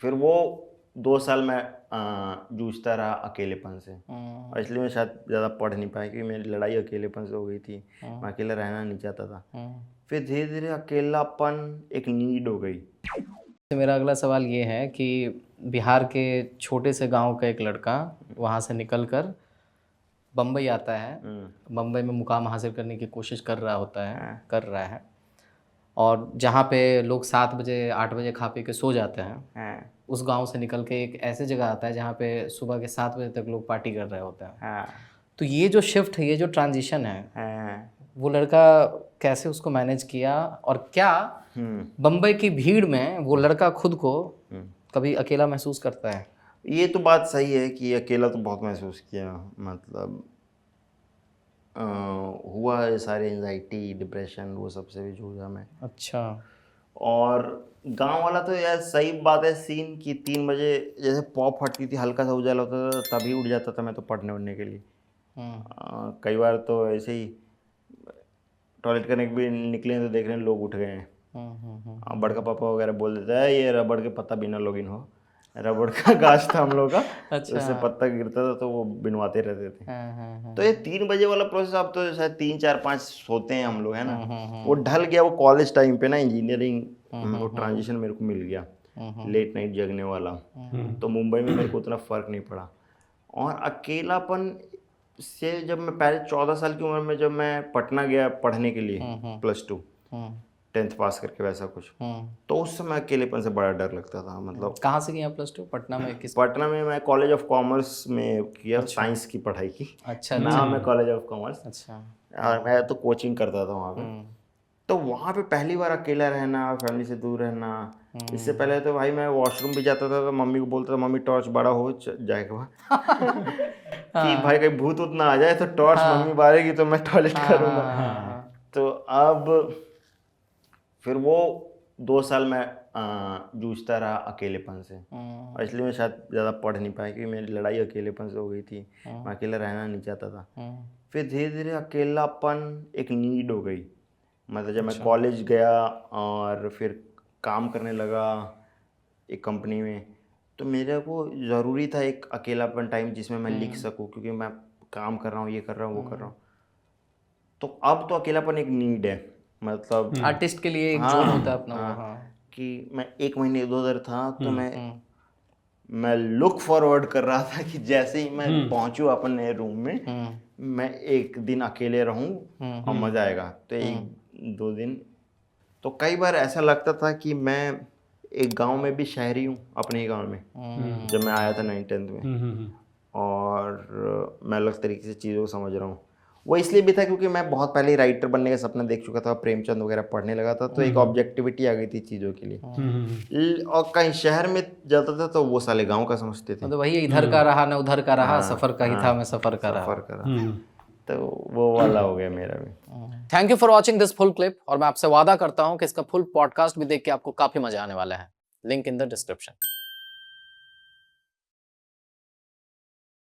फिर वो 2 साल मैं जूझता रहा अकेलेपन से, और इसलिए मैं शायद ज़्यादा पढ़ नहीं पाया क्योंकि मेरी लड़ाई अकेलेपन से हो गई थी। मैं अकेला रहना नहीं चाहता था। फिर धीरे धीरे अकेलापन एक नीड हो गई। तो मेरा अगला सवाल ये है कि बिहार के छोटे से गांव का एक लड़का वहाँ से निकलकर बम्बई आता है, बम्बई में मुकाम हासिल करने की कोशिश कर रहा है और जहाँ पे लोग 7 बजे 8 बजे खा पी के सो जाते हैं, उस गांव से निकल के एक ऐसे जगह आता है जहाँ पे सुबह के 7 बजे तक लोग पार्टी कर रहे होते हैं। तो ये जो शिफ्ट है, ये जो ट्रांजिशन है, वो लड़का कैसे उसको मैनेज किया, और क्या बम्बई की भीड़ में वो लड़का खुद को कभी अकेला महसूस करता है? ये तो बात सही है कि अकेला तो बहुत महसूस किया, मतलब हुआ है, सारे एंजाइटी डिप्रेशन वो सबसे भी जूझा मैं। अच्छा। और गांव वाला तो यार सही बात है सीन कि 3 बजे जैसे पॉप फटती थी, हल्का सा उजाला होता था, तभी उठ जाता था मैं तो पढ़ने उड़ने के लिए। कई बार तो ऐसे ही टॉयलेट करने के भी निकले तो देख रहे हैं लोग उठ गए हैं। बड़का पापा वगैरह बोल देता है ये रबड़ के पत्ता बिना लॉगिन हो, रबड़ का गाछ था हम लोग का। अच्छा। उससे पत्ता गिरता था तो वो बिनवाते रहते थे। तो ये 3 बजे वाला प्रोसेस, अब तो शायद 3 4 5 सोते हैं हम लोग, है ना। वो ढल गया, वो कॉलेज टाइम पे ना इंजीनियरिंग वो ट्रांजिशन मेरे को मिल गया, लेट नाइट जगने वाला। तो मुंबई में मेरे को उतना फ़र्क नहीं पड़ा। और अकेलापन से जब मैं पहले 14 साल की उम्र में जब मैं पटना गया पढ़ने के लिए, +2 10th पास करके वैसा कुछ, तो उस समय अकेलेपन से बड़ा डर लगता था। मतलब कहाँ से किया +2? पटना में किस? पटना में मैं कॉलेज ऑफ कॉमर्स में किया। अच्छा। साइंस की पढ़ाई की। अच्छा। नाम है कॉलेज ऑफ कॉमर्स। अच्छा। और मैं तो कोचिंग करता था वहाँ पे। तो वहाँ पे पहली बार अकेला रहना, फैमिली से दूर रहना। इससे पहले तो भाई मैं वॉशरूम भी जाता था तो मम्मी को बोलता था मम्मी टॉर्च बड़ा हो जाएगा कि भाई कहीं भूत उत ना आ जाए तो टॉर्च मम्मी बारेगी तो मैं टॉयलेट करूँगा। तो अब फिर वो 2 साल मैं जूझता रहा अकेलेपन से, और इसलिए मैं शायद ज़्यादा पढ़ नहीं पाया क्योंकि मेरी लड़ाई अकेलेपन से हो गई थी। मैं अकेला रहना नहीं चाहता था। फिर धीरे धीरे अकेलापन एक नीड हो गई। मतलब जब मैं कॉलेज गया और फिर काम करने लगा एक कंपनी में, तो मेरे को ज़रूरी था एक अकेलापन टाइम जिसमें मैं लिख सकूं, क्योंकि मैं काम कर रहा हूँ, ये कर रहा हूँ, वो कर रहा हूँ। तो अब तो अकेलापन एक नीड है, मतलब आर्टिस्ट के लिए एक जोन होता है अपना। कि मैं 1 महीने इधर था तो मैं लुक फॉरवर्ड कर रहा था कि जैसे ही मैं पहुंचूँ अपने रूम में, मैं एक दिन अकेले रहूं और मज़ा आएगा। तो 1-2 दिन तो कई बार ऐसा लगता था कि मैं एक गांव में भी शहरी हूँ, अपने ही गांव में, जब मैं आया था 9th-10th में। और मैं अलग तरीके से चीज़ों को समझ रहा हूँ। वो इसलिए भी था क्योंकि मैं बहुत पहले ही राइटर बनने का सपना देख चुका था, प्रेमचंद वगैरह पढ़ने लगा था, तो एक ऑब्जेक्टिविटी आ गई थी चीज़ों के लिए। और कहीं शहर में जाता था तो वो साले गांव का समझते थे। तो वही इधर का रहा ना उधर का रहा, सफ़र का ही था मैं सफ़र का रहा। तो वो वाला हो गया मेरा भी। Thank you for watching this full clip, और मैं आपसे वादा करता हूँ कि इसका फुल पॉडकास्ट भी देख के आपको काफ़ी मजा आने वाला है। Link in the description.